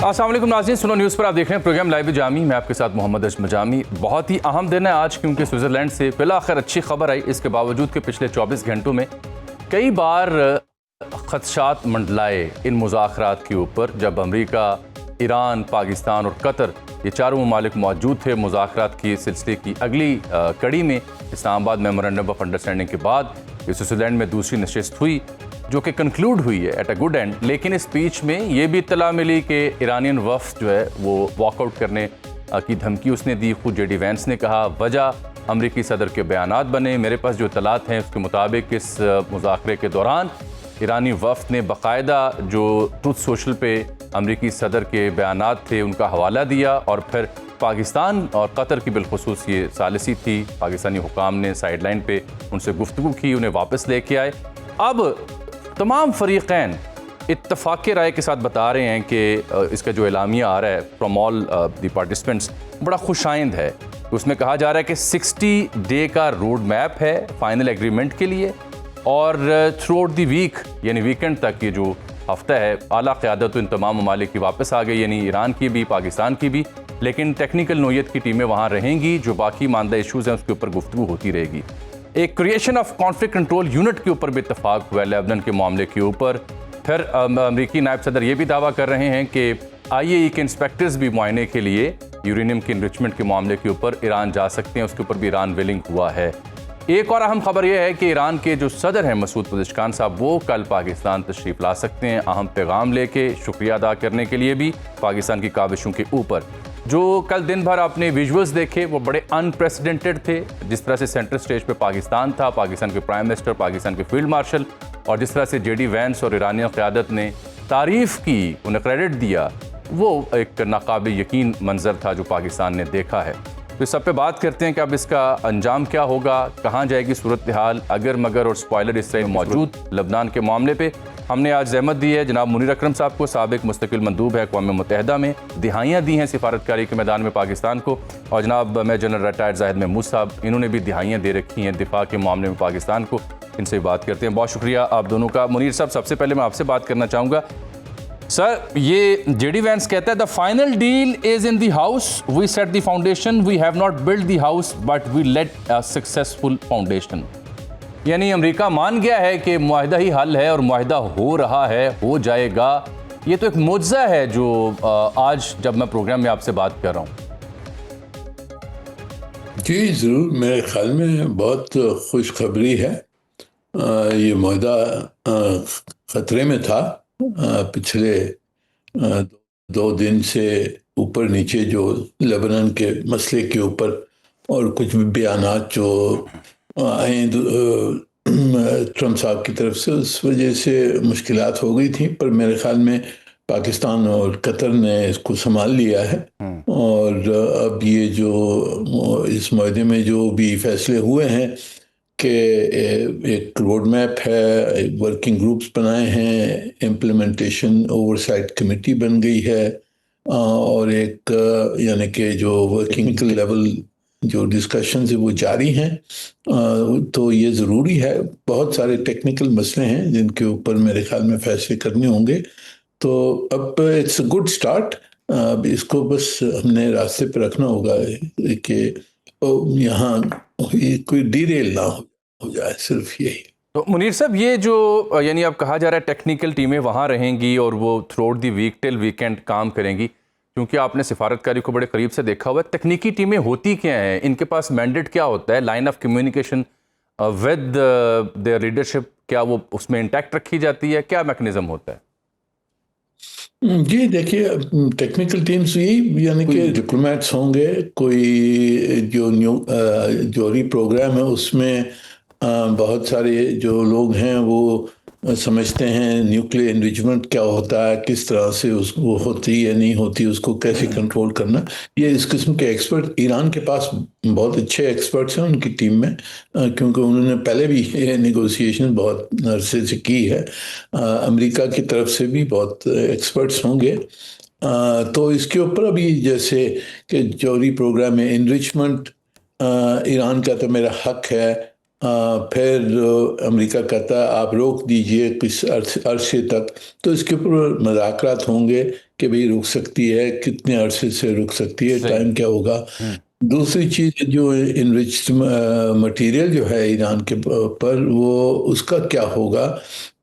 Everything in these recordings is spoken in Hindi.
अस्सलाम वालेकुम नाज़रीन, सुनो न्यूज़ पर आप देख रहे हैं प्रोग्राम लाइव जामी। मैं आपके साथ मोहम्मद अजमल जामी। बहुत ही अहम दिन है आज, क्योंकि स्विट्ज़रलैंड से बिलाखिर अच्छी खबर आई। इसके बावजूद कि पिछले 24 घंटों में कई बार खदशात मंडलाए इन मुज़ाकरात के ऊपर, जब अमरीका, ईरान, पाकिस्तान और कतर ये चारों ममालिक मौजूद थे मुज़ाकरात की सिलसिले की अगली कड़ी में। इस्लामाबाद मेमोरेंडम ऑफ अंडरस्टैंडिंग के बाद स्विट्ज़रलैंड में दूसरी नशिस्त हुई, जो कि कंक्लूड हुई है एट अ गुड एंड। लेकिन इस बीच में ये भी इत्तला मिली कि ईरानियन वफ़द जो है वो वॉकआउट करने की धमकी उसने दी। खुद जेडी वैंस ने कहा वजह अमरीकी सदर के बयानात बने। मेरे पास जो इत्तलात हैं उसके मुताबिक इस मुज़ाकरे के दौरान ईरानी वफ़द ने बाकायदा जो ट्रुथ सोशल पे अमरीकी सदर के बयानात थे उनका हवाला दिया, और फिर पाकिस्तान और कतर की बिलखुसूस ये सालिसी थी। पाकिस्तानी हुकाम ने साइड लाइन पर उनसे गुफ्तगू की, उन्हें वापस लेके आए। अब तमाम फ़रीक़ैन इत्तफ़ाक़ राय के साथ बता रहे हैं कि इसका जो एलामिया आ रहा है फ्रॉम ऑल द पार्टिसिपेंट्स बड़ा खुशाइंद है। उसमें कहा जा रहा है कि 60 डे का रोड मैप है फाइनल एग्रीमेंट के लिए, और थ्रू आउट दी वीक यानी वीकेंड तक ये जो हफ्ता है आला क़यादत तो इन तमाम ममालिक की वापस आ गई, यानी ईरान की भी पाकिस्तान की भी। लेकिन टेक्निकल नोयत की टीमें वहाँ रहेंगी, जो बाकी मानदा इशूज़ हैं उसके ऊपर गुफ्तगू होती रहेगी। एक creation of conflict control unit के ऊपर भी इत्तफाक हुआ है लेबनान के मामले के ऊपर। फिर अमरीकी नायब सदर ये भी दावा कर रहे हैं कि IAEA के इंस्पेक्टर्स भी मुआयने के लिए यूरेनियम के इनरिचमेंट के मामले के ऊपर ईरान जा सकते हैं, उसके ऊपर भी ईरान विलिंग हुआ है। एक और अहम खबर यह है कि ईरान के जो सदर हैं मसूद पज़ेश्कियान साहब, वो कल पाकिस्तान तशरीफ़ ला सकते हैं अहम पैगाम लेके, शुक्रिया अदा करने के लिए भी पाकिस्तान की काविशों के ऊपर। जो कल दिन भर आपने विजुअल्स देखे वो बड़े अनप्रेसिडेंटेड थे। जिस तरह से सेंटर स्टेज पे पाकिस्तान था, पाकिस्तान के प्राइम मिनिस्टर, पाकिस्तान के फील्ड मार्शल, और जिस तरह से जेडी वैंस और ईरानी क़यादत ने तारीफ़ की, उन्हें क्रेडिट दिया, वो एक नाकाबिल यकीन मंजर था जो पाकिस्तान ने देखा है। तो इस सब पे बात करते हैं कि अब इसका अंजाम क्या होगा, कहाँ जाएगी सूरत हाल, अगर मगर और स्पॉयलर इस तरह मौजूद लबनान के मामले पे। हमने आज ज़हमत दी है जनाब मुनीर अकरम साहब को, साबिक मुस्तकिल मंदूब है अक़वाम मुत्तहिदा में, दिहाइयाँ दी हैं सिफारतकारी के मैदान में पाकिस्तान को, और जनाब major general retired Zahid Mahmood साहब, इन्होंने भी दिहाइयाँ दे रखी हैं दिफा के मामले में पाकिस्तान को। इनसे बात करते हैं। बहुत शुक्रिया आप दोनों का। मुनीर साहब, सबसे पहले मैं आपसे बात करना चाहूँगा। सर, ये जेडी वैंस कहता है the final deal is in the house, we set the foundation, we have not build the house but we let a successful foundation. यानी अमेरिका मान गया है कि मुआहिदा ही हल है और मुआहिदा हो रहा है, हो जाएगा। ये तो एक मुआज़ा है जो आज जब मैं प्रोग्राम में आपसे बात कर रहा हूँ। जी ज़रूर, मेरे ख्याल में बहुत खुशखबरी है। ये मुआहिदा ख़तरे में था। पिछले 2 दिन से ऊपर नीचे जो लेबनान के मसले के ऊपर और कुछ बयानात जो आए ट्रम्प साहब की तरफ से, उस वजह से मुश्किलात हो गई थी। पर मेरे ख्याल में पाकिस्तान और कतर ने इसको संभाल लिया है, और अब ये जो इस मुआहदे में जो भी फैसले हुए हैं कि एक रोड मैप है, वर्किंग ग्रुप्स बनाए हैं, इम्प्लीमेंटेशन ओवरसाइट कमेटी बन गई है, और एक यानी कि जो वर्किंग लेवल जो डिस्कशंस है वो जारी हैं। तो ये ज़रूरी है। बहुत सारे टेक्निकल मसले हैं जिनके ऊपर मेरे ख्याल में फैसले करने होंगे। तो अब इट्स अ गुड स्टार्ट। अब इसको बस हमने रास्ते पर रखना होगा कि यहाँ कोई डीरेल ना हो जाए, सिर्फ यही। तो मुनीर साहब, ये जो यानी अब कहा जा रहा है टेक्निकल टीमें वहाँ रहेंगी और वो throughout the week till weekend काम करेंगी, क्योंकि आपने सिफारतकारी को बड़े करीब से देखा हुआ है। तकनीकी टीमें होती क्या हैं, इनके पास मैंडेट क्या होता है, line of communication with their leadership, क्या वो उसमें इंटैक्ट रखी जाती है, क्या मैकेनिज्म होता है? जी देखिए, टेक्निकल टीम्स यही यानी कि डिप्लोमेट्स होंगे, कोई जो जोरी प्रोग्राम है उसमें बहुत सारे जो लोग हैं वो समझते हैं न्यूक्लियर एनरिचमेंट क्या होता है, किस तरह से उसको होती है नहीं होती, उसको कैसे कंट्रोल करना। ये इस किस्म के एक्सपर्ट ईरान के पास बहुत अच्छे एक्सपर्ट्स हैं उनकी टीम में, क्योंकि उन्होंने पहले भी ये नेगोशिएशन बहुत अरसे से की है। अमेरिका की तरफ से भी बहुत एक्सपर्ट्स होंगे। तो इसके ऊपर अभी जैसे कि जौहरी प्रोग्राम में इनरिचमेंट ईरान का तो मेरा हक है, फिर अमेरिका कहता है आप रोक दीजिए किस अरसे तक, तो इसके ऊपर मुज़ाकरात होंगे कि भाई रुक सकती है, कितने अरसे से रुक सकती है, सही। टाइम क्या होगा। दूसरी चीज़ जो इनरिच्ड मटेरियल जो है ईरान के पर, वो उसका क्या होगा।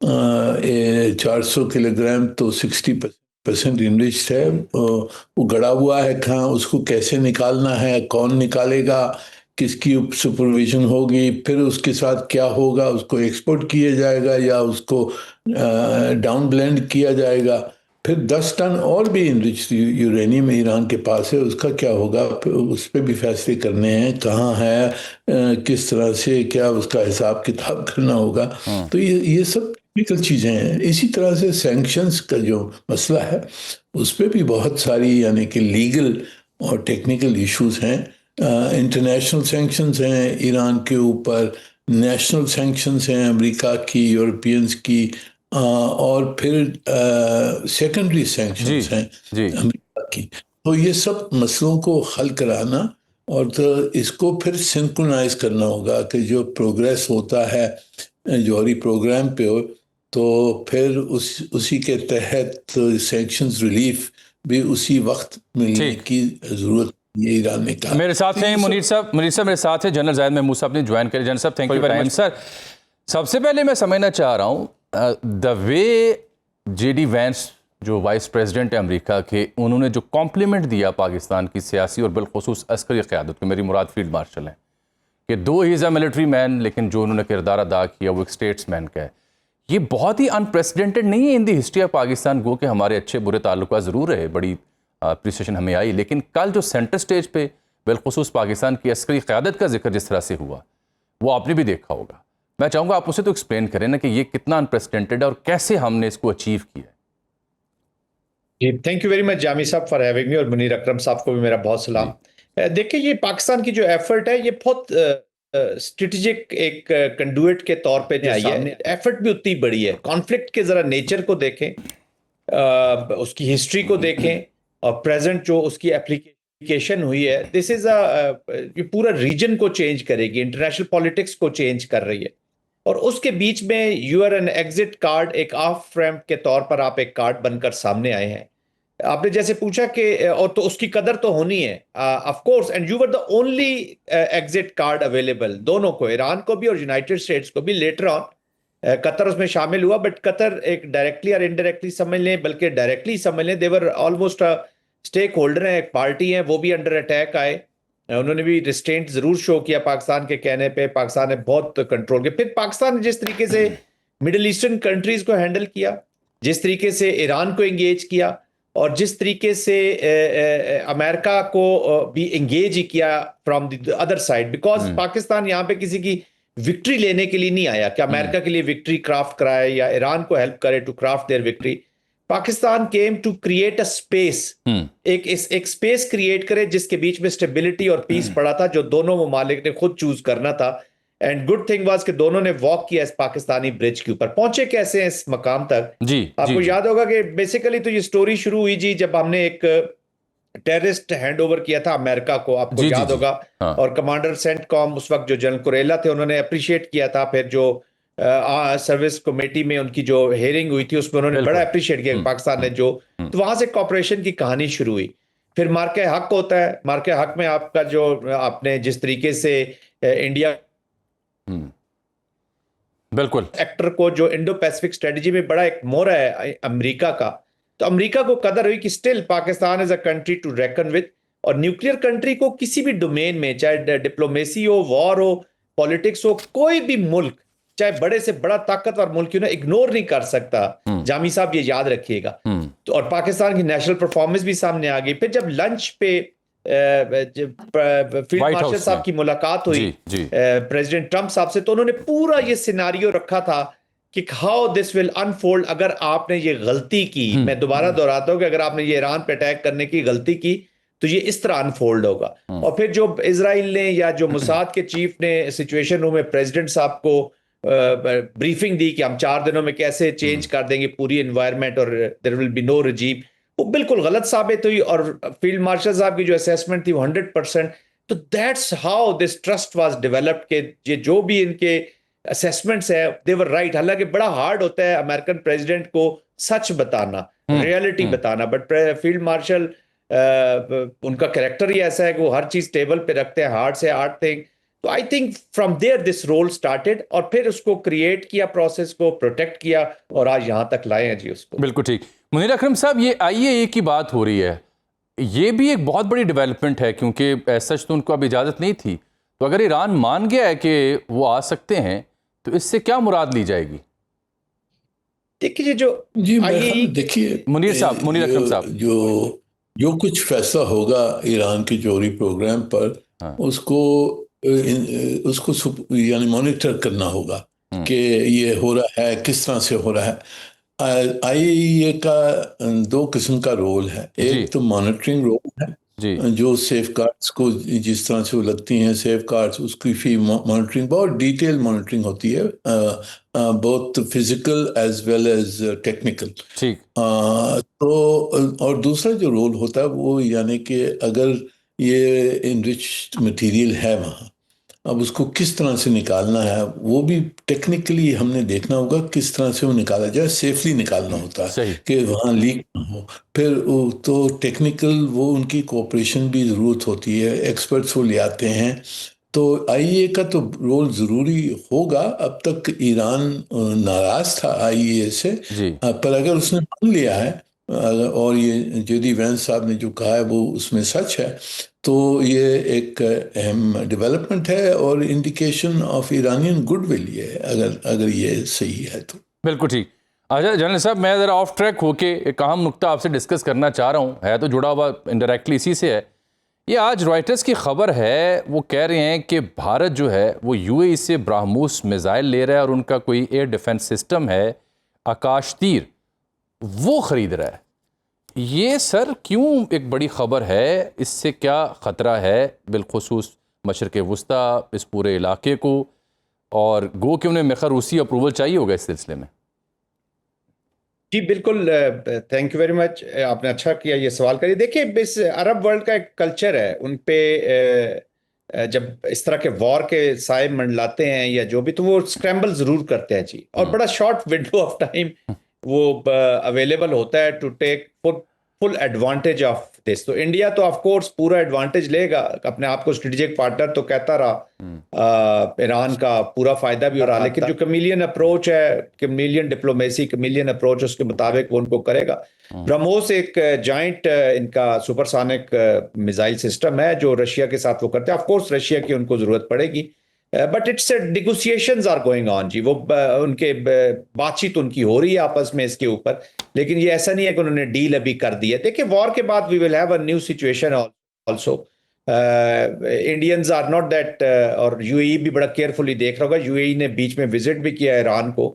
400 किलोग्राम तो 60% इनरिच्ड है। वो गड़ा हुआ है कहाँ, उसको कैसे निकालना है, कौन निकालेगा, किसकी सुपरविजन होगी, फिर उसके साथ क्या होगा, उसको एक्सपोर्ट किया जाएगा या उसको डाउन ब्लेंड किया जाएगा। फिर 10 टन और भी इनरिच यूरेनियम ईरान के पास है, उसका क्या होगा, फिर उस पर भी फैसले करने हैं, कहाँ है, किस तरह से क्या उसका हिसाब किताब करना होगा। तो ये सब टेक्निकल चीज़ें हैं। इसी तरह से सैंक्शंस का जो मसला है, उस पर भी बहुत सारी यानी कि लीगल और टेक्निकल इश्यूज हैं। इंटरनेशनल सैंक्शंस हैं ईरान के ऊपर, नेशनल सैंक्शंस हैं अमेरिका की, यूरोपियंस की, और फिर सेकेंडरी जी सैंक्शंस हैं जी अमेरिका की। तो ये सब मसलों को हल कराना, और तो इसको फिर सिंक्रोनाइज करना होगा कि जो प्रोग्रेस होता है जौहरी प्रोग्राम पे हो, तो फिर उसी के तहत सैंक्शंस रिलीफ भी उसी वक्त मिलने ठीक। की ज़रूरत ये ईरान ने कहा। मेरे साथ तो हैं ये मुनीर साहब, मेरे साथ है जनरल जाहिद महमूद साहब ने ज्वाइन करें। जनरल साहब, thank you for time. Sir, सबसे पहले मैं समझना चाह रहा हूँ द वे जेडी वैंस जो वाइस प्रेसिडेंट है अमेरिका के, उन्होंने जो कॉम्प्लीमेंट दिया पाकिस्तान की सियासी और बिलखुसूस अस्करी क़यादत को, मेरी मुराद फील्ड मार्शल हैं, कि दो he is a military man, लेकिन जो उन्होंने किरदार अदा किया वो एक स्टेट्समैन का है। ये बहुत ही अनप्रेसिडेंटेड नहीं है इन दी हिस्ट्री ऑफ पाकिस्तान। गो कि हमारे अच्छे बुरे ताल्लुकात ज़रूर रहे, बड़ी अप्रिसिएशन हमें आई, लेकिन कल जो सेंटर स्टेज पे बिलखुसूस पाकिस्तान की अस्करी क़यादत का जिक्र जिस तरह से हुआ, वो आपने भी देखा होगा। मैं चाहूँगा आप उसे तो एक्सप्लेन करें ना कि ये कितना अनप्रेसिडेंटेड है और कैसे हमने इसको अचीव किया है। जी, thank you very much Jami साहब फॉर हैविंग मी, और मुनीर अकरम साहब को भी मेरा बहुत सलाम। देखिए, ये पाकिस्तान की जो एफर्ट है, ये बहुत स्ट्रेटेजिक एक कंडुइट के तौर पे जो आई है। एफर्ट भी उतनी बड़ी है। कॉन्फ्लिक्ट के जरा नेचर को देखें, उसकी हिस्ट्री को देखें, और प्रेजेंट जो उसकी एप्लीकेशन हुई है, दिस इज ये पूरा रीजन को चेंज करेगी, इंटरनेशनल पॉलिटिक्स को चेंज कर रही है। और उसके बीच में you are an exit card, एक ऑफ रैंप के तौर पर आप एक कार्ड बनकर सामने आए हैं। आपने जैसे पूछा कि और तो उसकी कदर तो होनी है, of course, and you were the only exit card available, दोनों को, ईरान को भी और यूनाइटेड स्टेट्स को भी। लेटर ऑन कतर उसमें शामिल हुआ, बट कतर एक डायरेक्टली और इनडायरेक्टली समझ लें, बल्कि डायरेक्टली समझ लें, देवर ऑलमोस्ट स्टेक होल्डर हैं, एक पार्टी है, वो भी अंडर अटैक आए। उन्होंने भी रिस्ट्रेंट जरूर शो किया पाकिस्तान के कहने पे, पाकिस्तान ने बहुत कंट्रोल किया। फिर पाकिस्तान ने जिस तरीके से मिडिल ईस्टर्न कंट्रीज को हैंडल किया, जिस तरीके से ईरान को एंगेज किया, और जिस तरीके से अमेरिका को भी एंगेज ही किया from the other side, because Pakistan यहाँ पे किसी की विक्ट्री लेने के लिए नहीं आया कि अमेरिका के लिए विक्ट्री क्राफ्ट कराए या ईरान को हेल्प करे to craft their victory. Pakistan came to create a space, एक स्पेस क्रिएट करे जिसके बीच में स्टेबिलिटी और पीस पड़ा था, जो दोनों ममालिक ने खुद चूज करना था। एंड गुड थिंग वाज कि दोनों ने वॉक किया इस पाकिस्तानी ब्रिज के ऊपर। पहुंचे कैसे हैं इस मकाम तक? जी, आपको जी, याद होगा कि बेसिकली तो ये स्टोरी शुरू हुई जी जब हमने एक टेररिस्ट हैंड ओवर किया था अमेरिका को, आपको जी, याद जी, होगा। हाँ। और कमांडर सेंटकॉम उस वक्त जो जनरल कुरेला थे, उन्होंने अप्रिशिएट किया था। फिर जो सर्विस कमेटी में उनकी जो हेयरिंग हुई थी, उसमें उन्होंने बड़ा अप्रिशिएट किया पाकिस्तान ने जो, तो वहां से कॉपरेशन की कहानी शुरू हुई। फिर मार्के हक होता है, मार्के हक में आपका जो आपने जिस तरीके से इंडिया बिल्कुल एक्टर को जो इंडो पैसिफिक स्ट्रेटजी में बड़ा एक मोहरा है अमेरिका का, तो अमेरिका को कदर हुई कि still Pakistan is a country to reckon with. और न्यूक्लियर कंट्री को किसी भी डोमेन में, चाहे डिप्लोमेसी हो, वॉर हो, पॉलिटिक्स हो, कोई भी मुल्क, चाहे बड़े से बड़ा ताकतवर मुल्क क्यों ना, इग्नोर नहीं कर सकता। जामी साहब ये याद रखिएगा। तो और पाकिस्तान की नेशनल परफॉर्मेंस भी सामने आ गई। फिर जब लंच पे फील्ड मार्शल साहब की मुलाकात हुई प्रेसिडेंट ट्रंप साहब से, तो उन्होंने पूरा ये सिनारियो रखा था कि हाउ दिस विल अनफोल्ड अगर आपने ये गलती की। मैं दोबारा दोहराता हूं कि अगर आपने ये ईरान पे अटैक करने की गलती की तो ये इस तरह अनफोल्ड होगा। और फिर जो इजराइल ने या जो मुसाद के चीफ ने सिचुएशन रूम में प्रेसिडेंट साहब को ब्रीफिंग दी कि हम 4 दिनों में कैसे चेंज कर देंगे पूरी एनवायरनमेंट और there will be no regime, वो बिल्कुल गलत साबित हुई। और फील्ड मार्शल साहब की जो असेसमेंट थी वो 100% तो that's how this trust was developed के ये जो भी इनके असेसमेंट्स है दे वर राइट। हालांकि बड़ा हार्ड होता है अमेरिकन प्रेसिडेंट को सच बताना, रियलिटी बताना, बट फील्ड मार्शल उनका कैरेक्टर ही ऐसा है कि वो हर चीज टेबल पे रखते हैं, हार्ड से हार्ड थिंग। तो I think from there this role started और फिर उसको क्रिएट किया, प्रोसेस को प्रोटेक्ट किया और आज यहां तक लाए हैं जी उसको। बिल्कुल ठीक। मुनीर अकरम साहब, ये IAEA की बात हो रही है, ये भी एक बहुत बड़ी डेवलपमेंट है क्योंकि सच तो उनको अब इजाज़त नहीं थी। तो अगर ईरान मान गया है कि वो आ सकते हैं तो इससे क्या मुराद ली जाएगी? देखिए जो जी IAEA देखिए मुनीर अकरम साहब, जो जो कुछ फैसला होगा ईरान के जौहरी प्रोग्राम पर, हाँ। उसको यानी मॉनिटर करना होगा कि ये हो रहा है, किस तरह से हो रहा है। IAEA का दो किस्म का रोल है। जी। एक तो मॉनिटरिंग रोल है, जी। जो सेफ गार्ड्स को जिस तरह से वो लगती हैं सेफ गार्ड्स, उसकी भी मॉनिटरिंग, बहुत डिटेल मॉनिटरिंग होती है, both physical as well as technical. ठीक। तो और दूसरा जो रोल होता है वो यानी कि अगर ये इनरिच्ड मटेरियल है वहाँ, अब उसको किस तरह से निकालना है वो भी टेक्निकली हमने देखना होगा, किस तरह से वो निकाला जाए, सेफली निकालना होता है सही। कि वहाँ लीक ना हो। फिर तो टेक्निकल वो उनकी कोऑपरेशन भी ज़रूरत होती है, एक्सपर्ट्स वो ले आते हैं। तो IAEA का तो रोल ज़रूरी होगा। अब तक ईरान नाराज़ था IAEA से, जी। पर अगर उसने मान लिया है और ये जेडी वैंस साहब ने जो कहा है वो उसमें सच है, तो ये एक अहम डेवलपमेंट है और इंडिकेशन ऑफ ईरानियन गुडविल ये है, अगर ये सही है तो। बिल्कुल ठीक। अच्छा जनरल साहब, मैं ज़रा ऑफ ट्रैक होके एक अहम नुक्ता आपसे डिस्कस करना चाह रहा हूँ, है तो जुड़ा हुआ इनडायरेक्टली इसी से है। ये आज रॉयटर्स की खबर है, वो कह रहे हैं कि भारत जो है वो UAE से ब्राह्मोस मिसाइल ले रहा है और उनका कोई एयर डिफेंस सिस्टम है आकाश तीर, वो खरीद रहा है। ये सर क्यों एक बड़ी खबर है? इससे क्या ख़तरा है बिलखुसूस मशरक़ वुस्ता, इस पूरे इलाके को? और गो कि उन्हें मेखा रूसी अप्रूवल चाहिए होगा इस सिलसिले में। जी बिल्कुल, थैंक यू वेरी मच, आपने अच्छा किया ये सवाल करिए। देखिए इस अरब वर्ल्ड का एक कल्चर है, उन पे जब इस तरह के वॉर के साए मंडलाते हैं या जो भी, तो वो स्क्रैम्बल जरूर करते हैं जी, और बड़ा शॉर्ट विंडो ऑफ टाइम वो अवेलेबल होता है to take full advantage of this. तो इंडिया तो ऑफ कोर्स पूरा एडवांटेज लेगा, अपने आप को स्ट्रेटेजिक पार्टनर तो कहता रहा, ईरान का पूरा फायदा भी हो रहा, लेकिन जो कमीलियन अप्रोच है, कमीलियन डिप्लोमेसी, कमीलियन अप्रोच, उसके मुताबिक वो उनको करेगा। ब्रह्मोस एक जाइंट इनका सुपरसोनिक मिसाइल सिस्टम है जो रशिया के साथ वो करते हैं। ऑफ कोर्स रशिया की उनको जरूरत पड़ेगी, but it's negotiations are going on जी, वो उनके बातचीत उनकी हो रही है आपस में इसके ऊपर, लेकिन ये ऐसा नहीं है कि उन्होंने डील अभी कर दी है। देखिए वॉर के बाद we will have a new situation also. Indians are not that, और UAE भी बड़ा केयरफुली देख रहा होगा। UAE ने बीच में विजिट भी किया ईरान को,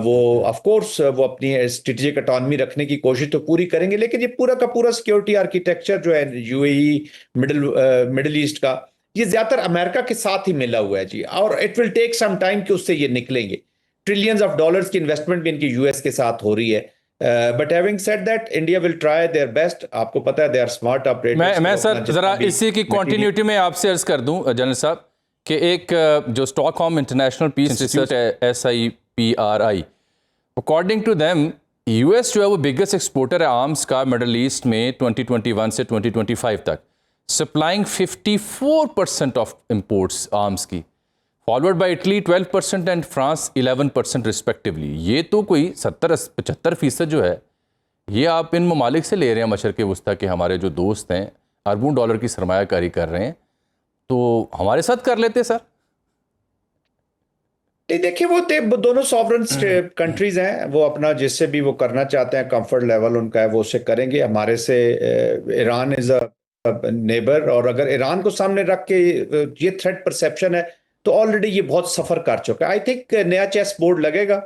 वो ऑफ कोर्स वो अपनी स्ट्रेटेजिक ऑटोनॉमी रखने की कोशिश तो पूरी करेंगे, लेकिन ये पूरा का पूरा सिक्योरिटी आर्किटेक्चर जो है UAE मिडिल ईस्ट का, ये ज्यादातर अमेरिका के साथ ही मिला हुआ है जी, और it will take some time कि उससे ये निकलेंगे। ट्रिलियंस ऑफ डॉलर्स की इन्वेस्टमेंट भी इनकी US के साथ हो रही है, but having said that India will try their best. आपको पता है दे आर स्मार्ट ऑपरेटर्स। मैं सर जरा इसी की कंटिन्यूटी में आपसे अर्ज कर दूं जनरल साहब कि एक जो स्टॉकहोम इंटरनेशनल पीस रिसर्च है SIPRI, according to them US जो है वो बिगेस्ट एक्सपोर्टर है आर्म्स का मिडल ईस्ट में 2021 से 2025 तक, सप्लाइंग 54% ऑफ इंपोर्ट्स आर्म्स की, followed by Italy 12% and France 11% respectively. ये तो कोई 70-75% जो है ये आप इन ममालिक से ले रहे हैं मशरक़ वुस्ता के, हमारे जो दोस्त हैं अरबों डॉलर की सरमायाकारी कर रहे हैं, तो हमारे साथ कर लेते सर। देखिए वो दोनों सॉवरन कंट्रीज हैं, वो अपना जिससे भी वो करना चाहते हैं, कंफर्ट लेवल उनका है, वो उससे करेंगे। हमारे से ईरान इज अ नेबर, और अगर ईरान को सामने रख के ये थ्रेट परसेप्शन है तो ऑलरेडी ये बहुत सफर कर चुका है। आई थिंक नया चेस बोर्ड लगेगा,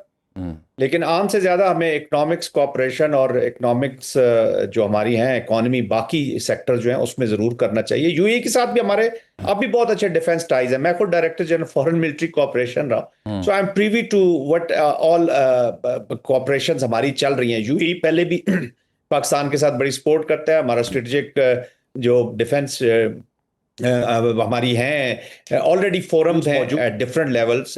लेकिन आम से ज्यादा हमें इकोनॉमिक्स कोऑपरेशन और इकोनॉमिक्स जो हमारी हैं इकोनॉमी, बाकी सेक्टर जो हैं उसमें जरूर करना चाहिए। UAE के साथ भी हमारे अब भी बहुत अच्छे डिफेंस टाइज है। मैं खुद director general foreign military cooperation रहा, so I am privy to what all cooperations हमारी चल रही हैं। UAE पहले भी पाकिस्तान के साथ बड़ी सपोर्ट करता है, हमारा स्ट्रेटेजिक जो डिफेंस हमारी हैं ऑलरेडी फोरम्स हैं एट डिफरेंट लेवल्स,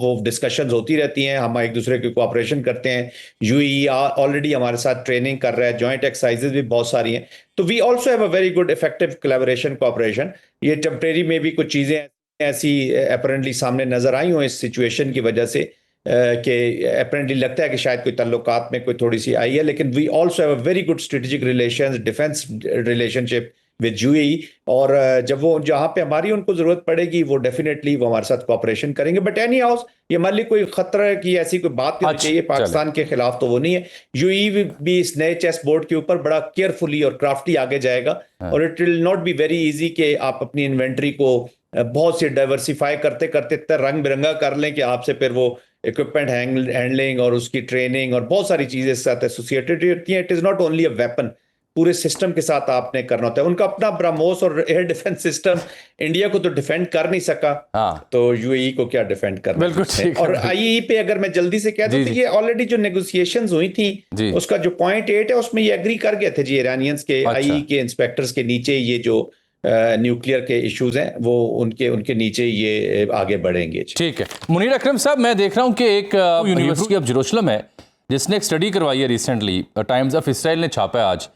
वो डिस्कशंस होती रहती हैं, हम एक दूसरे की कोऑपरेशन करते हैं। यूएई ऑलरेडी हमारे साथ ट्रेनिंग कर रहा है, जॉइंट एक्सरसाइजेज भी बहुत सारी हैं, तो we also have a very good effective collaboration cooperation. ये टेम्परेरी में भी कुछ चीज़ें ऐसी अपेरेंटली सामने नजर आई हो इस सिचुएशन की वजह से कि अपेरेंटली लगता है कि शायद कोई ताल्लुकात में कोई थोड़ी सी आई है, लेकिन we also have a very good strategic relations, defence relationship with UAE. और जब वो जहां पे हमारी उनको जरूरत पड़ेगी वो डेफिनेटली वो हमारे साथ कोऑपरेशन करेंगे। बट एनी हाउस ये हमारे लिए कोई खतरा की ऐसी कोई बात नहीं चाहिए, पाकिस्तान के खिलाफ तो वो नहीं है। यूएई भी इस नए चेस बोर्ड के ऊपर बड़ा केयरफुली और क्राफ्टली आगे जाएगा, और it will not be very easy कि आप अपनी इन्वेंट्री को बहुत सी डाइवर्सिफाई करते करते इतना रंग बिरंगा कर लें कि आपसे फिर वो इक्विपमेंट हैंडलिंग और उसकी ट्रेनिंग और बहुत सारी चीजें इसके साथ एसोसिएटेड होती हैं। It is not only a weapon, पूरे सिस्टम के साथ आपने करना होता है। उनका अपना ब्रह्मोस और एयर डिफेंस सिस्टम इंडिया को तो डिफेंड कर नहीं सका, तो यूएई को क्या डिफेंड करना। बिल्कुल ठीक है। और आईई पे अगर मैं जल्दी से कह दूं तो ये ऑलरेडी जो नेगोशिएशंस हुई थी उसका जो पॉइंट 8 है उसमें ये एग्री कर गए थे जी ईरानियंस के, आईई के इंस्पेक्टर्स के नीचे ये जो न्यूक्लियर के इश्यूज हैं वो उनके नीचे ये आगे बढ़ेंगे। ठीक है मुनीर अकरम साहब, मैं देख रहा हूं कि एक यूनिवर्सिटी ऑफ जेरूसलम है जिसने एक स्टडी करवाई है रिसेंटली, टाइम्स ऑफ इसराइल ने छापा है आज।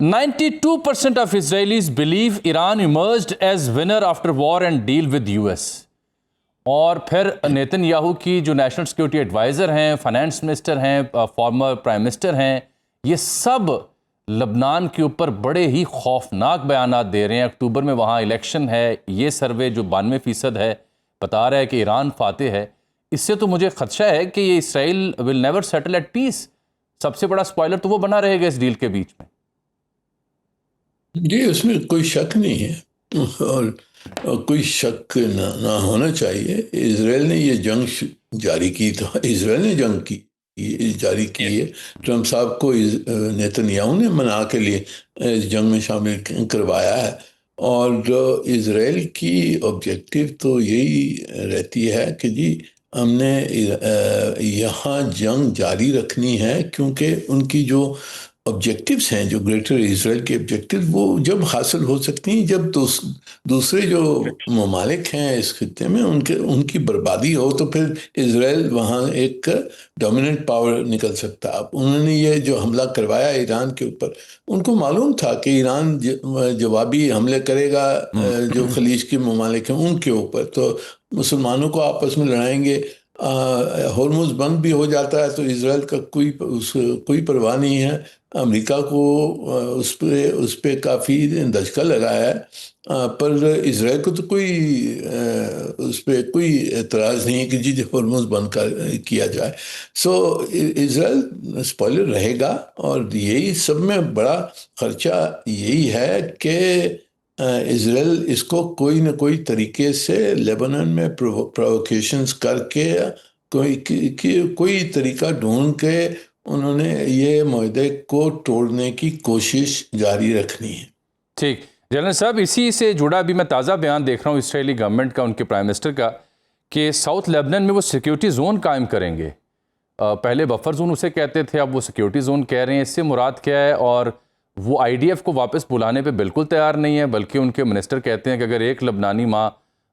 92% of Israelis believe Iran emerged as winner after war and deal with US। और फिर नेतन्याहू की जो नेशनल सिक्योरिटी एडवाइज़र हैं, फाइनेंस मिनिस्टर हैं, फॉर्मर प्राइम मिनिस्टर हैं, ये सब लबनान के ऊपर बड़े ही खौफनाक बयानात दे रहे हैं। अक्टूबर में वहाँ इलेक्शन है, ये सर्वे जो 92% है बता रहा है कि ईरान फातेह है। इससे तो मुझे खदशा है कि ये Israel will never settle at peace. सबसे बड़ा स्पॉइलर तो वो बना रहेगा इस डील के बीच में। जी उसमें कोई शक नहीं है, और कोई शक ना होना चाहिए। इजराइल ने ये जंग जारी की, तो इजराइल ने जंग की जारी की है। ट्रंप साहब को नेतन्याहू ने मना के लिए इस जंग में शामिल करवाया है, और इजराइल की ऑब्जेक्टिव तो यही रहती है कि जी हमने यहाँ जंग जारी रखनी है, क्योंकि उनकी जो ऑब्जेक्टिव्स हैं, जो ग्रेटर इजराइल के ऑब्जेक्टिव, वो जब हासिल हो सकती हैं जब दूसरे जो ममालिक हैं इस खित्ते में उनकी बर्बादी हो, तो फिर इजराइल वहाँ एक डोमिनेंट पावर निकल सकता है। अब उन्होंने ये जो हमला करवाया ईरान के ऊपर, उनको मालूम था कि ईरान जवाबी हमले करेगा जो खलीज के ममालिक हैं उनके ऊपर, तो मुसलमानों को आपस में लड़ाएंगे। हॉर्मुज़ बंद भी हो जाता है तो इजराइल का कोई परवाह नहीं है। अमेरिका को उस पे काफ़ी दचका लगा है, पर इजराइल को तो उस पर कोई एतराज़ नहीं है कि जी हॉर्मुज़ बंद किया जाए। सो इजराइल स्पॉइलर रहेगा, और यही सब में बड़ा खर्चा यही है कि इजराइल इसको कोई न कोई तरीके से लेबनान में प्रोवोकेशंस करके कोई तरीका ढूंढ के उन्होंने ये मुआहदे को तोड़ने की कोशिश जारी रखनी है। ठीक जनरल साहब, इसी से जुड़ा भी मैं ताज़ा बयान देख रहा हूँ इसराइली गवर्नमेंट का, उनके प्राइम मिनिस्टर का, कि साउथ लेबनान में वो सिक्योरिटी जोन कायम करेंगे। पहले बफर जोन उसे कहते थे, अब वो सिक्योरिटी जोन कह रहे हैं। इससे मुराद क्या है? और वो आईडीएफ को वापस बुलाने पे बिल्कुल तैयार नहीं है, बल्कि उनके मिनिस्टर कहते हैं कि अगर एक लबनानी माँ,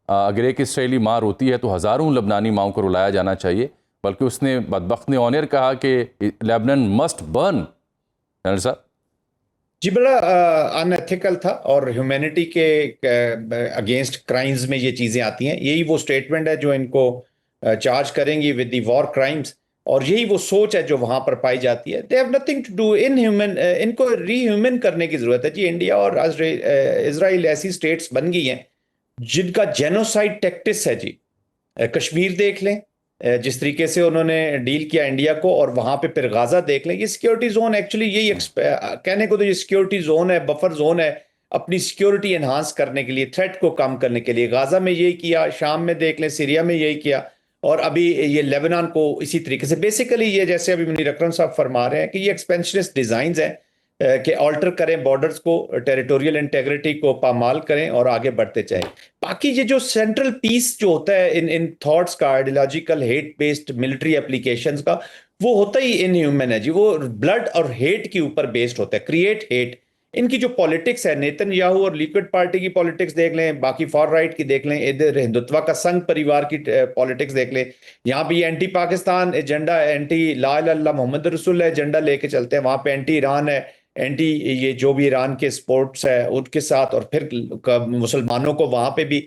अगर एक इसराइली माँ रोती है तो हज़ारों लबनानी माँओं को रुलाया जाना चाहिए। बल्कि उसने बदबख्त ने ऑनर कहा कि लेबनान मस्ट बर्न। जनरल साहब जी बड़ा अनएथिकल था, और ह्यूमैनिटी के अगेंस्ट क्राइम्स में ये चीज़ें आती हैं। यही वो स्टेटमेंट है जो इनको चार्ज करेंगी विद द वॉर क्राइम्स, और यही वो सोच है जो वहां पर पाई जाती है। They have nothing to do in human, इनको रीह्यूमन करने की जरूरत है जी। इंडिया और इजराइल ऐसी स्टेट्स बन गई हैं जिनका जेनोसाइड टैक्टिक्स है जी। कश्मीर देख लें, जिस तरीके से उन्होंने डील किया इंडिया को, और वहां पे फिर गाजा देख लें। ये सिक्योरिटी जोन एक्चुअली यही कहने को तो ये सिक्योरिटी जोन है, बफर जोन है, अपनी सिक्योरिटी एनहांस करने के लिए, थ्रेट को कम करने के लिए। गाजा में यही किया, शाम में देख लें, सीरिया में यही किया, और अभी ये लेबनान को इसी तरीके से। बेसिकली ये जैसे अभी मुनीर अकरम साहब फरमा रहे हैं कि ये एक्सपेंशनिस्ट डिजाइंस हैं कि ऑल्टर करें बॉर्डर्स को, टेरिटोरियल इंटेग्रिटी को पामाल करें और आगे बढ़ते जाएं। बाकी ये जो सेंट्रल पीस जो होता है इन थॉट्स का, ideological hate based military applications का, वो होता ही इनह्यूमन है जी। वो ब्लड और हेट के ऊपर बेस्ड होता है, क्रिएट हेट। इनकी जो पॉलिटिक्स है, नेतन्याहू और लिक्विड पार्टी की पॉलिटिक्स देख लें, बाकी फॉर राइट की देख लें, इधर हिंदुत्व का संघ परिवार की पॉलिटिक्स देख लें, यहाँ भी एंटी पाकिस्तान एजेंडा, एंटी ला इलाहा इल्लल्लाह मोहम्मद रसूल एजेंडा लेके चलते हैं, वहां पे एंटी ईरान है, एंटी ये जो भी ईरान के स्पोर्ट्स है उनके साथ, और फिर मुसलमानों को वहां पे भी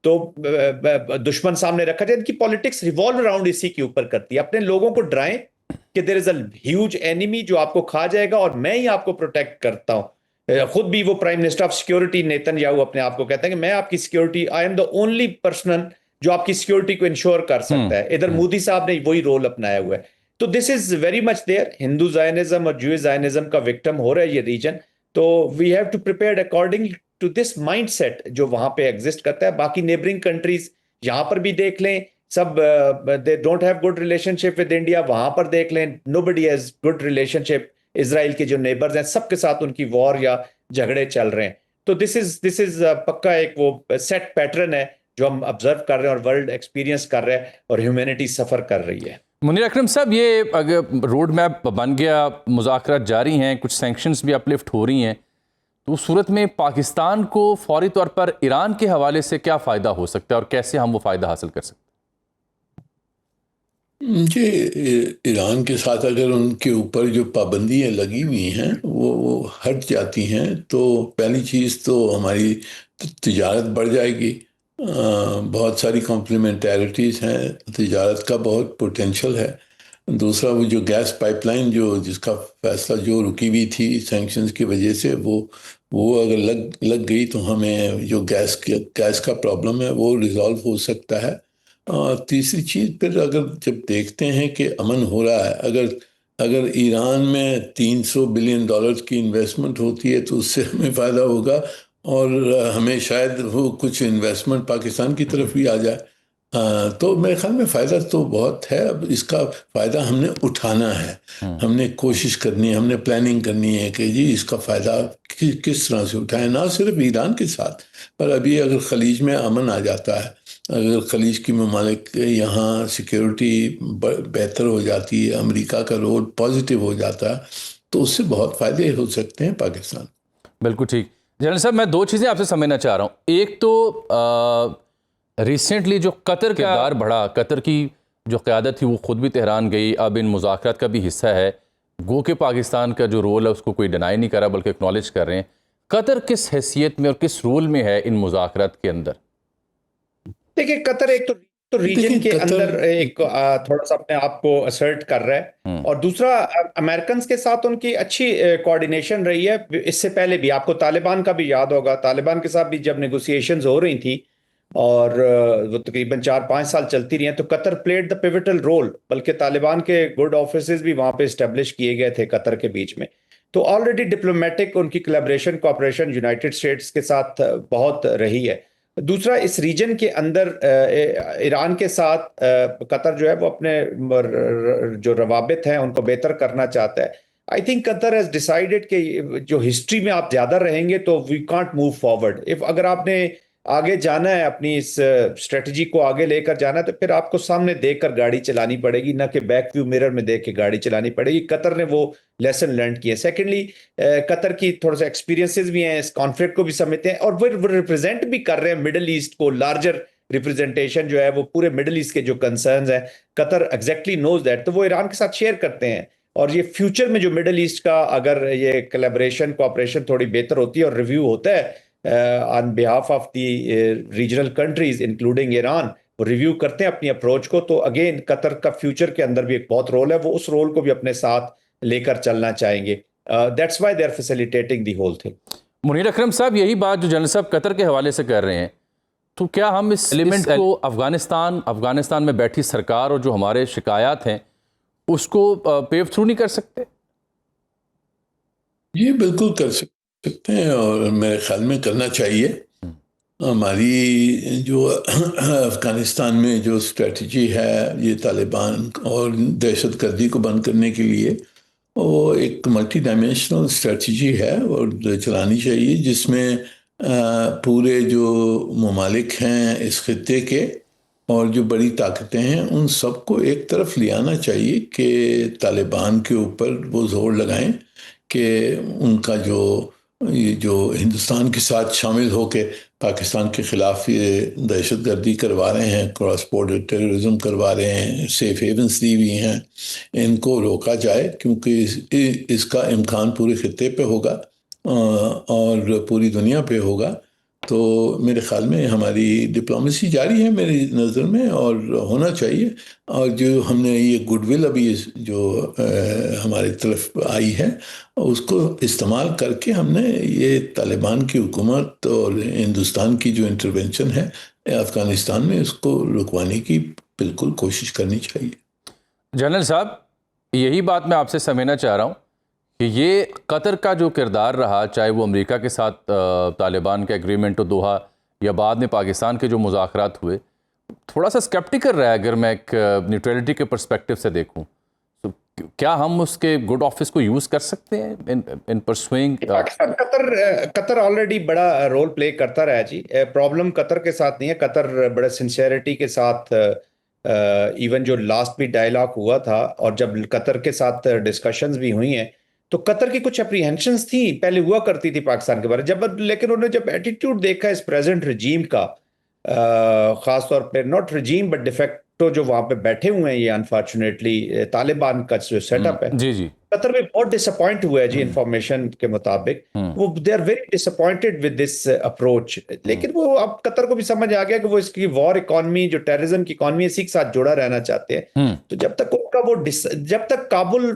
तो दुश्मन सामने रखा जाए। इनकी पॉलिटिक्स रिवॉल्व अराउंड इसी के ऊपर करती है, अपने लोगों को डराएं कि there is a huge enemy जो आपको खा जाएगा और मैं ही आपको प्रोटेक्ट करता हूं। खुद भी वो prime minister of security Netanyahu अपने आप को कहता है कि मैं आपकी security, I am the only person जो आपकी सिक्योरिटी को इंश्योर कर सकता है। इधर मोदी साहब ने वही रोल अपनाया हुआ है। तो this is very much there, Hindu Zionism और ज्यूइश जायनिज्म का विक्टिम हो रहा है ये रीजन। तो we have to prepare according to this mindset जो वहां पे एग्जिस्ट करता है। बाकी नेबरिंग कंट्रीज यहां पर भी देख लें, सब they don't have good relationship with India, वहां पर देख लें nobody has good relationship. Israel के जो नेबर्स हैं सबके साथ उनकी वॉर या झगड़े चल रहे हैं। तो दिस इज पक्का एक वो सेट पैटर्न है जो हम ऑब्जर्व कर रहे हैं और वर्ल्ड एक्सपीरियंस कर रहे हैं और ह्यूमैनिटी सफर कर रही है। मुनीर अकरम साहब, ये अगर रोड मैप बन गया, मुज़ाकरात जारी हैं, कुछ सैंक्शंस भी अपलिफ्ट हो रही हैं, तो उस सूरत में पाकिस्तान को फौरी तौर पर ईरान के हवाले से क्या फ़ायदा हो सकता है और कैसे हम वो फ़ायदा हासिल कर सकते हैं? जी, ईरान के साथ अगर उनके ऊपर जो पाबंदियाँ लगी हुई हैं वो हट जाती हैं तो पहली चीज़ तो हमारी तिजारत बढ़ जाएगी। बहुत सारी कॉम्प्लीमेंटैरिटीज़ हैं, तिजारत का बहुत पोटेंशल है। दूसरा, वो जो गैस पाइपलाइन जिसका फैसला जो रुकी हुई थी सैंक्शंस की वजह से, वो अगर लग गई तो हमें जो गैस का प्रॉब्लम है वो रिजॉल्व हो सकता है। तीसरी चीज़, फिर अगर जब देखते हैं कि अमन हो रहा है, अगर ईरान में $300 बिलियन की इन्वेस्टमेंट होती है तो उससे हमें फ़ायदा होगा और हमें शायद वो कुछ इन्वेस्टमेंट पाकिस्तान की तरफ भी आ जाए। तो मेरे ख्याल में फ़ायदा तो बहुत है। अब इसका फ़ायदा हमने उठाना है, हमने कोशिश करनी है, हमने प्लानिंग करनी है कि जी इसका फ़ायदा किस तरह से उठाएं, ना सिर्फ ईरान के साथ, पर अभी अगर खलीज में अमन आ जाता है, अगर खलीज की ममालिक यहाँ सिक्योरिटी बेहतर हो जाती है, अमेरिका का रोल पॉजिटिव हो जाता है, तो उससे बहुत फ़ायदे हो सकते हैं पाकिस्तान। बिल्कुल ठीक। जनरल साहब, मैं दो चीज़ें आपसे समझना चाह रहा हूँ। एक तो रिसेंटली जो कतर का किरदार बढ़ा, कतर की जो क़यादत थी वो ख़ुद भी तेहरान गई, अब इन मुज़ाकरात का भी हिस्सा है। गो के पाकिस्तान का जो रोल है उसको कोई डिनाई नहीं कर रहा बल्कि एक्नॉलेज कर रहे हैं। कतर किस हैसियत में और किस रोल में है इन मुज़ाकरात के अंदर? देखिए, कतर एक तो रीजन के अंदर एक थोड़ा सा अपने आप को असर्ट कर रहा है, और दूसरा अमेरिकन के साथ उनकी अच्छी कोऑर्डिनेशन रही है। इससे पहले भी आपको तालिबान का भी याद होगा, तालिबान के साथ भी जब नेगोशिएशंस हो रही थी और वो तकरीबन 4-5 साल चलती रही हैं, तो Qatar played the pivotal role, बल्कि तालिबान के गुड ऑफिसेज भी वहां पे इस्टेब्लिश किए गए थे कतर के बीच में। तो ऑलरेडी डिप्लोमेटिक उनकी कोलैबोरेशन कोऑपरेशन यूनाइटेड स्टेट्स के साथ बहुत रही है। दूसरा, इस रीजन के अंदर ईरान के साथ कतर जो है वो अपने जो रवाबित हैं उनको बेहतर करना चाहता है। I think Qatar has decided कि जो हिस्ट्री में आप ज्यादा रहेंगे तो we can't move forward. If अगर आपने आगे जाना है, अपनी इस स्ट्रेटजी को आगे लेकर जाना है, तो फिर आपको सामने देखकर गाड़ी चलानी पड़ेगी, ना कि बैक व्यू मिरर में देख के गाड़ी चलानी पड़ेगी। कतर ने वो लेसन लर्न किए। सेकेंडली, कतर की थोड़ा सा एक्सपीरियंसेस भी हैं, इस कॉन्फ्लिक्ट को भी समझते हैं, और वो रिप्रेजेंट भी कर रहे हैं मिडल ईस्ट को। लार्जर रिप्रेजेंटेशन जो है वो पूरे मिडल ईस्ट के जो कंसर्न्स हैं, कतर एग्जैक्टली नोज दैट, तो वो ईरान के साथ शेयर करते हैं। और ये फ्यूचर में जो मिडल ईस्ट का अगर ये कोलैबोरेशन कोऑपरेशन थोड़ी बेहतर होती है और रिव्यू होता है on behalf of the regional countries including Iran, वो रिव्यू करते हैं अपनी अप्रोच को, तो अगेन कतर का फ्यूचर के अंदर भी एक बहुत रोल है, वो उस रोल को भी अपने साथ लेकर चलना चाहेंगे। That's why they are facilitating the whole thing. Munir Akram साहब, यही बात जो जनरल साहब कतर के हवाले से कर रहे हैं, तो क्या हम इस एलिमेंट को अफगानिस्तान में बैठी सरकार और जो हमारे शिकायत हैं उसको पेव थ्रू नहीं कर सकते? ये बिल्कुल कर सकते हैं और मेरे ख्याल में करना चाहिए। हमारी जो अफगानिस्तान में जो स्ट्रेटजी है ये तालिबान और दहशतगर्दी को बंद करने के लिए, वो एक मल्टी डायमेंशनल स्ट्रेटजी है और चलानी चाहिए, जिसमें पूरे जो ममालिक हैं इस खित्ते के और जो बड़ी ताकतें हैं उन सबको एक तरफ ले आना चाहिए कि तालिबान के ऊपर वो जोर लगाएं कि उनका जो ये जो हिंदुस्तान के साथ शामिल होके पाकिस्तान के ख़िलाफ़ ये दहशतगर्दी करवा रहे हैं, क्रॉस बॉर्डर टेररिज्म करवा रहे हैं, सेफ हेवन्स दी हुई हैं, इनको रोका जाए, क्योंकि इसका इम्कान पूरे खित्ते पे होगा और पूरी दुनिया पे होगा। तो मेरे ख़्याल में हमारी डिप्लोमेसी जारी है मेरी नज़र में, और होना चाहिए। और जो हमने ये गुडविल अभी जो हमारी तरफ आई है, उसको इस्तेमाल करके हमने ये तालिबान की हुकूमत और हिंदुस्तान की जो इंटरवेंशन है अफ़गानिस्तान में, उसको रुकवाने की बिल्कुल कोशिश करनी चाहिए। जनरल साहब, यही बात मैं आपसे समझना चाह रहा हूँ कि ये कतर का जो किरदार रहा, चाहे वो अमेरिका के साथ तालिबान का एग्रीमेंट हो दोहा, या बाद में पाकिस्तान के जो मुज़ाकरात हुए, थोड़ा सा स्केप्टिकल रहा है अगर मैं एक न्यूट्रलिटी के पर्सपेक्टिव से देखूं। तो क्या हम उसके गुड ऑफिस को यूज़ कर सकते हैं इन परसुइंग? पाकिस्तान कतर ऑलरेडी बड़ा रोल प्ले करता रहा है जी। प्रॉब्लम कतर के साथ नहीं है, कतर बड़े सिंसियरिटी के साथ इवन जो लास्ट भी डायलॉग हुआ था और जब कतर के साथ डिस्कशंस भी हुई हैं, तो कतर की कुछ अप्रीहेंशंस थी, पहले हुआ करती थी पाकिस्तान के बारे में, लेकिन उन्होंने जब एटीट्यूड देखा इस प्रेजेंट रिजीम का, खास तौर पे नॉट रिजीम बट डिफेक्टो जो वहां पे बैठे हुए हैं, ये अनफॉर्चुनेटली तालिबान का जो सेटअप है, जी जी, कतर में बहुत डिसअपॉइंट हुआ है जी। इंफॉर्मेशन के मुताबिक वो they are very disappointed with this approach. लेकिन वो अब कतर को भी समझ आ गया कि वो इसकी वॉर इकोनॉमी, जो टेररिज्म की इकोनॉमी है, इसी के साथ जुड़ा रहना चाहते हैं। तो जब तक उनका वो जब तक Kabul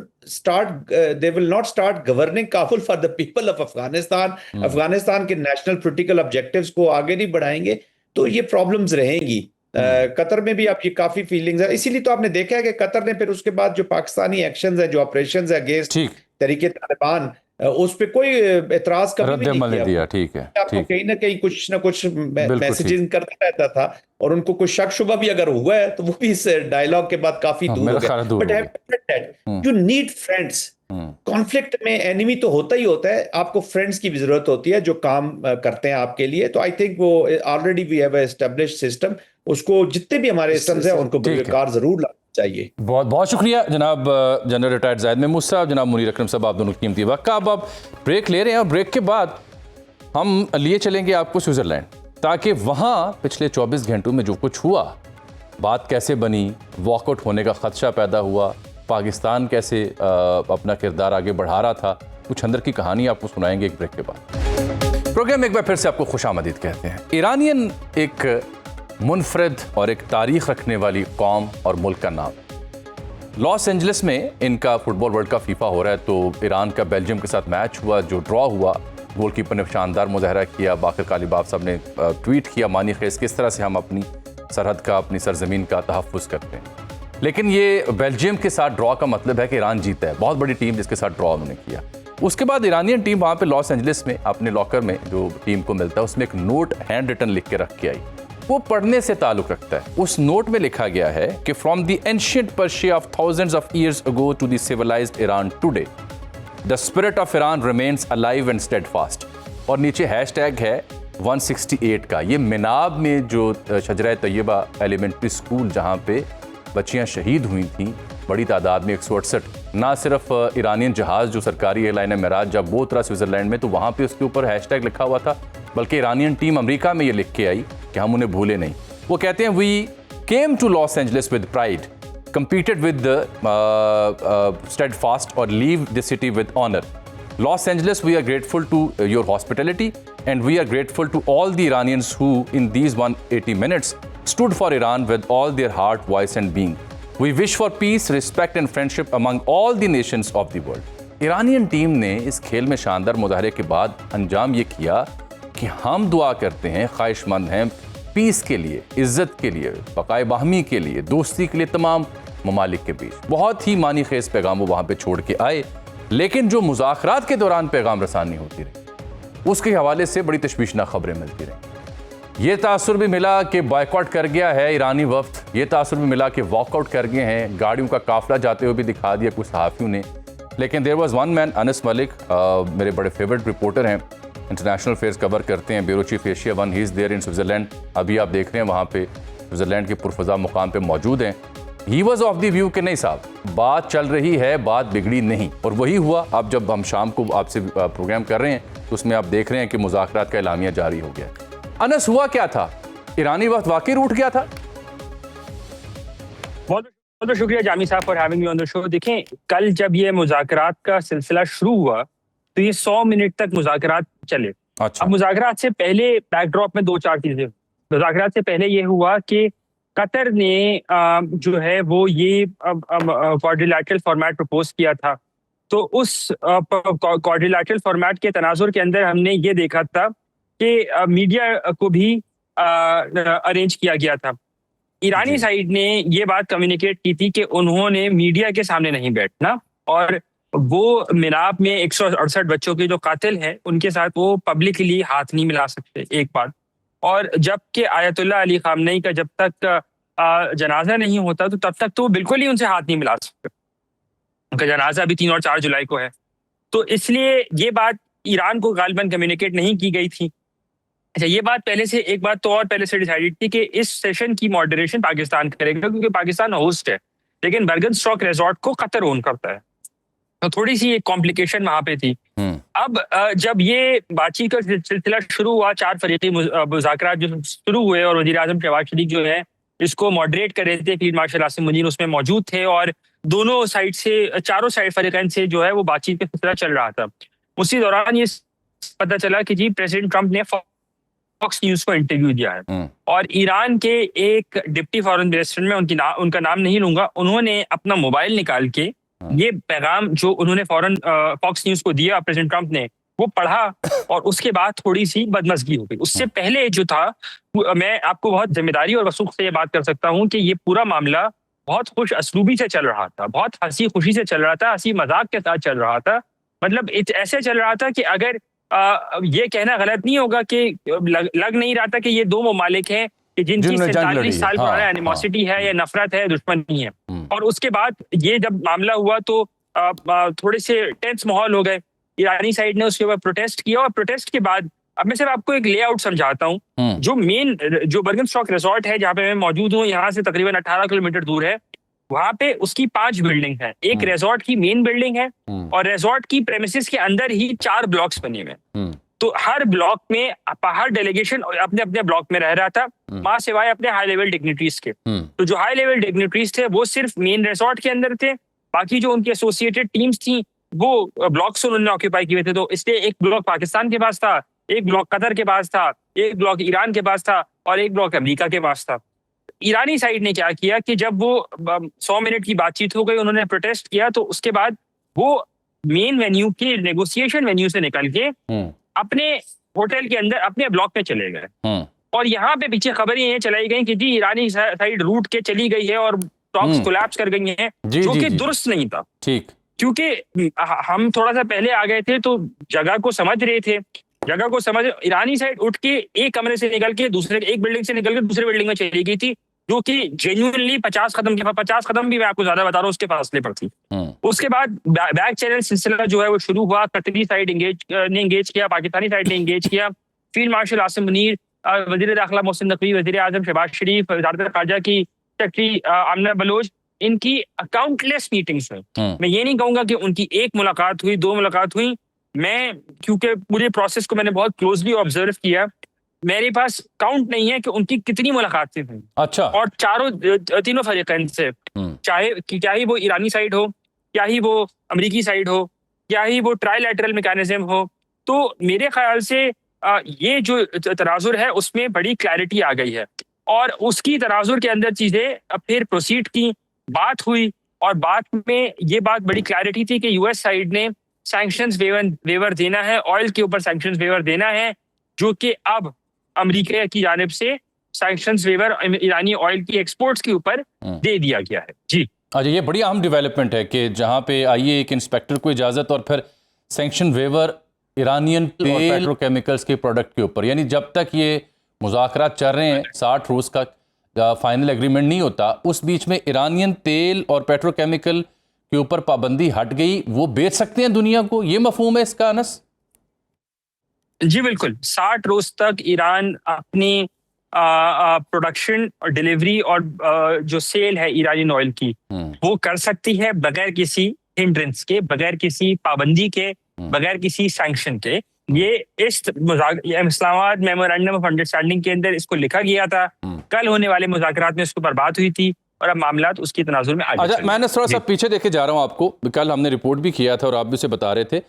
they will not start governing Kabul for the people of Afghanistan, Afghanistan के नेशनल पोलिटिकल ऑब्जेक्टिव्स को आगे नहीं बढ़ाएंगे, तो ये प्रॉब्लम्स रहेंगी। कतर में भी आपकी काफी फीलिंग्स है, इसीलिए तो आपने देखा है कि कतर ने फिर उसके बाद जो पाकिस्तानी एक्शंस है, जो ऑपरेशंस है अगेंस्ट तरीके तालिबान, उस पे कोई एतराज कभी भी नहीं किया। ठीक है, आपको कहीं ना कहीं कुछ ना कुछ मैसेजिंग करता रहता था, और उनको कुछ शक शुबा भी अगर हुआ है तो वो भी इस डायलॉग के बाद काफी दूर हो गया। But you need friends. Conflict में एनिमी तो होता ही होता है, आपको फ्रेंड्स की भी जरूरत होती है जो काम करते हैं आपके लिए। तो आई थिंक वो already we have established system, उसको जितने भी हमारे सिस्टम्स हैं उनको कार जरूर लाना चाहिए। बहुत बहुत शुक्रिया जनाब जनरल रिटायर्ड जाहिद महमूद साहब, जनाब मुनीर अकरम साहब, आप दोनों कीमती वक्त का। अब आप ब्रेक ले रहे हैं और ब्रेक के बाद हम लिए चलेंगे आपको स्विट्ज़रलैंड, ताकि वहाँ पिछले 24 घंटों में जो कुछ हुआ, बात कैसे बनी, वॉकआउट होने का खदशा पैदा हुआ, पाकिस्तान कैसे अपना किरदार आगे बढ़ा रहा था, कुछ अंदर की कहानी आपको सुनाएंगे एक ब्रेक के बाद। प्रोग्राम एक बार फिर से आपको खुशामदीद कहते हैं। ईरानियन एक मुनफरद और एक तारीख रखने वाली कौम और मुल्क का नाम। लॉस एंजलिस में इनका फुटबॉल वर्ल्ड कप फीफा हो रहा है, तो ईरान का बेल्जियम के साथ मैच हुआ जो ड्रॉ हुआ। गोलकीपर ने शानदार मुजाहरा किया, बाकर कालीबाफ साहब ने ट्वीट किया मानी खेस किस तरह से हम अपनी सरहद का, अपनी सरजमीन का तहफ़्फ़ुज़ करते हैं। लेकिन ये बेल्जियम के साथ ड्रॉ का मतलब है कि ईरान जीता है, बहुत बड़ी टीम जिसके साथ ड्रॉ उन्होंने किया। उसके बाद ईरानियन टीम वहाँ पे लॉस एंजलिस में अपने लॉकर में जो टीम को मिलता है उसमें एक नोट हैंड रिटन लिख के रख के आई, वो पढ़ने से ताल्लुक रखता है। उस नोट में लिखा गया है कि from the ancient Persia of thousands of years ago to the civilised Iran today, the spirit of Iran remains alive and steadfast. और नीचे हैशटैग है 168 का। ये मिनाब में जो शजरा तैयबा एलिमेंट्री स्कूल जहाँ पे बच्चियाँ शहीद हुई थीं बड़ी तादाद में 168, ना सिर्फ ईरानियन जहाज़ जो सरकारी एयरलाइन है मेराज जब वो उतरा स्विट्ज़रलैंड में तो वहाँ पे उसके ऊपर हैशटैग लिखा हुआ था, बल्कि ईरानियन टीम अमेरिका में ये लिख के आई कि हम उन्हें भूले नहीं। वो कहते हैं we came to Los Angeles with pride, competed with the steadfast or leave the city with honor. Los Angeles, we are grateful to your hospitality and we are grateful to all the Iranians who in these 180 minutes stood for Iran with all their heart, voice and being. We wish for peace, respect and friendship among all the nations of the world. Iranian team ने इस खेल में शानदार मुजाहरे के बाद अंजाम ये किया कि हम दुआ करते हैं, ख्वाहिशमंद हैं पीस के लिए, इज़्ज़त के लिए, बकाए बाहमी के लिए, दोस्ती के लिए तमाम ममालिक के बीच। बहुत ही मानी खेज पैगाम वो वहाँ पे छोड़ के आए, लेकिन जो मुज़ाकरात के दौरान पैगाम रसानी होती रही उसके हवाले से बड़ी तशवीशनाक खबरें मिलती रहीं। ये तासुर भी मिला कि बॉयकॉट कर गया है ईरानी वफ्द, ये तासुर भी मिला कि वॉकआउट कर गए हैं, गाड़ियों का काफिला जाते हुए भी दिखा दिया कुछ सहाफ़ियों ने। लेकिन there was one man, Anas Malik, मेरे बड़े फेवरेट रिपोर्टर हैं, इंटरनेशनल अफेयर्स कवर करते हैं, bureau chief Asia 1, he is there in Switzerland. अभी आप देख रहे हैं वहाँ पे स्विट्ज़रलैंड के पुरफज़ा मुकाम पे मौजूद हैं। He was of the view कि नहीं साहब, बात चल रही है, बात बिगड़ी नहीं। और वही हुआ। अब जब हम शाम को आपसे प्रोग्राम कर रहे हैं तो उसमें आप देख रहे हैं कि मुज़ाकरात का एलामिया जारी हो गया। अनस, हुआ क्या था? ईरानी वक्त वाकई रूठ गया था? बहुत बहुत शुक्रिया जामी साहब for having me on the show. देखें, कल जब ये मुज़ाकरात का सिलसिला शुरू हुआ तो ये 100 मिनट तक मुज़ाकरात चले। अच्छा। अब मुज़ाकरात से पहले बैकड्रॉप में 2-4 चीजें। मुज़ाकरात से पहले ये हुआ कि कतर ने जो है वो ये क्वाड्रिलैटरल फॉर्मेट प्रपोज किया था। तो उस क्वाड्रिलैटरल फॉर्मेट के तनाजुर के अंदर हमने ये देखा था कि मीडिया को भी अरेंज किया गया था। ईरानी साइड ने ये बात कम्युनिकेट की थी कि उन्होंने मीडिया के सामने नहीं बैठना और वो मिनाब में 168 बच्चों के जो कातिल हैं उनके साथ वो पब्लिकली हाथ नहीं मिला सकते, एक बात। और जबकि आयतुल्लाह अली खामनेई का जब तक जनाजा नहीं होता तो तब तक तो वो बिल्कुल ही उनसे हाथ नहीं मिला सकते। उनका जनाजा अभी 3 और 4 जुलाई को है। तो इसलिए ये बात ईरान को गालिबन कम्युनिकेट नहीं की गई थी। अच्छा, ये बात पहले से, एक बात तो और पहले से डिसाइडेड थी कि इस सेशन की मॉडरेशन पाकिस्तान करेगा क्योंकि पाकिस्तान होस्ट है, लेकिन बर्गनस्टॉक रिजॉर्ट को कतर ओन करता है। तो थोड़ी सी एक कॉम्प्लिकेशन वहां पे थी। अब जब ये बातचीत का सिलसिला शुरू हुआ, 4 फरीकी मुज़ाकरात जो शुरू हुए और वज़ीर आज़म शहबाज शरीफ जो है इसको मॉडरेट कर रहे थे, फील्ड मार्शल आसिम मुनीर उसमें मौजूद थे और दोनों साइड से, चारों साइड फरीकैन से जो है वो बातचीत का सिलसिला चल रहा था। उसी दौरान ये पता चला कि जी प्रेसिडेंट ट्रंप ने फॉक्स न्यूज को इंटरव्यू दिया है और ईरान के एक डिप्टी फॉरेन मिनिस्टर में उनका नाम नहीं लूंगा, उन्होंने अपना मोबाइल निकाल के ये पैगाम जो उन्होंने फॉरेन फॉक्स न्यूज को दिया प्रेसिडेंट ट्रंप ने, वो पढ़ा और उसके बाद थोड़ी सी बदमज़गी हो गई। उससे पहले जो था, मैं आपको बहुत जिम्मेदारी और वसूख से ये बात कर सकता हूँ कि ये पूरा मामला बहुत खुश असलूबी से चल रहा था, बहुत हंसी खुशी से चल रहा था, हंसी मजाक के साथ चल रहा था। मतलब ऐसे चल रहा था कि अगर ये कहना गलत नहीं होगा कि लग नहीं रहा था कि ये 2 ममालिक हैं कि जिनकी 47 साल पुराना एनिमोसिटी है या नफरत है, दुश्मनी है। और उसके बाद ये जब मामला हुआ तो थोड़े से टेंस माहौल हो गए। ईरानी साइड ने उसके बाद प्रोटेस्ट किया और प्रोटेस्ट के बाद, अब मैं सिर्फ आपको एक लेआउट समझाता हूँ। जो बर्गनस्टॉक रिजॉर्ट है जहाँ पे मैं मौजूद हूँ, यहाँ से तकरीबन 18 किलोमीटर दूर है। वहां पे उसकी 5 बिल्डिंग है। एक रिजॉर्ट की मेन बिल्डिंग है और रिजॉर्ट की प्रेमिसेस के अंदर ही 4 ब्लॉक्स बने हुए। तो हर ब्लॉक में हर डेलीगेशन अपने अपने ब्लॉक में रह रहा था, मां सिवाय अपने हाई लेवल डिग्निटरीज के। तो जो हाई लेवल डिग्निटरीज थे वो सिर्फ मेन रिजॉर्ट के अंदर थे, बाकी जो उनकी एसोसिएटेड टीम्स थी वो ब्लॉक्स उन्होंने ऑक्यूपाई किए थे। तो इसलिए एक ब्लॉक पाकिस्तान के पास था, एक ब्लॉक कतर के पास था, एक ब्लॉक ईरान के पास था और एक ब्लॉक अमेरिका के पास था। ईरानी साइड ने क्या किया कि जब वो 100 मिनट की बातचीत हो गई, उन्होंने प्रोटेस्ट किया, तो उसके बाद वो मेन वेन्यू के नेगोशिएशन वेन्यू से निकल के अपने होटल के अंदर अपने ब्लॉक में चले गए। और यहाँ पे पीछे खबरें ये चलाई गई कि जी ईरानी साइड रूट के चली गई है और टॉक्स कोलैप्स कर गई हैं, जो कि दुरुस्त नहीं था। ठीक, क्योंकि हम थोड़ा सा पहले आ गए थे तो जगह को समझ रहे थे, ईरानी साइड उठ के एक कमरे से निकल के एक बिल्डिंग से निकल के दूसरे बिल्डिंग में चली गई थी, जो कि जेन्युइनली 50 कदम भी मैं आपको ज्यादा बता रहा हूँ उसके फासले पर थी। उसके बाद बैक चैनल सिलसिला जो है वो शुरू हुआ। कतरी साइड ने एंगेज किया, पाकिस्तानी साइड ने एंगेज किया। फील्ड मार्शल आसिम मुनीर, वजीर दाखिला मोहसिन नकवी, वजीर आजम शहबाज शरीफ, वज़ारत खारजा की सेक्रेटरी आमना बलोच, इनकी काउंटलेस मीटिंग्स हुई। मैं ये नहीं कहूंगा कि उनकी एक मुलाकात हुई, 2 मुलाकात हुई। मैं क्योंकि पूरे प्रोसेस को मैंने बहुत क्लोजली ऑब्जर्व किया, मेरे पास काउंट नहीं है कि उनकी कितनी मुलाकातें हुई। अच्छा। और तीनों फरीकैन से, चाहे क्या ही वो ईरानी साइड हो, क्या ही वो अमेरिकी साइड हो, क्या ही वो ट्राइलैटरल मैकेनिज्म हो, तो मेरे ख्याल से ये जो तनाजुर है उसमें बड़ी क्लैरिटी आ गई है। और उसकी तनाजुर के अंदर चीजें फिर प्रोसीड की, बात हुई और बात में ये बात बड़ी क्लैरिटी थी कि यूएस साइड ने सैंक्शंस वेवर देना है, ऑयल के ऊपर सैंक्शंस वेवर देना है, जो कि अब अमेरिका की जानिब से सैंक्शंस वेवर ईरानी ऑयल की एक्सपोर्ट्स के ऊपर दे दिया गया है। जी, अच्छा, ये बड़ी अहम डेवलपमेंट है कि जहां पे आइए एक इंस्पेक्टर को इजाजत और फिर सैंक्शन वेवर ईरानियन तेल और पेट्रोकेमिकल्स के प्रोडक्ट के ऊपर। यानी जब तक ये मुज़ाकरात चल रहे हैं, 60 रोज का फाइनल एग्रीमेंट नहीं होता, उस बीच में ईरानियन तेल और पेट्रोकेमिकल के ऊपर पाबंदी हट गई, वो बेच सकते हैं दुनिया को, ये मफहूम है इसका अनस? जी बिल्कुल, 60 रोज तक ईरान अपनी प्रोडक्शन और डिलीवरी और जो सेल है ईरानी ऑयल की वो कर सकती है बगैर किसी हिंड्रेंस के, बगैर किसी पाबंदी के, बगैर किसी सैंक्शन के। ये इस्लामाबाद मेमोरेंडम ऑफ अंडरस्टैंडिंग के अंदर इसको लिखा गया था। कल होने वाले मुज़ाकरात में इसके ऊपर बात हुई थी और अब मामलात उसकी तनाजुर में आगे अच्छा, मैं थोड़ा सा पीछे देखे जा रहा हूँ आपको। कल हमने रिपोर्ट भी किया था और आप भी उसे बता रहे थे,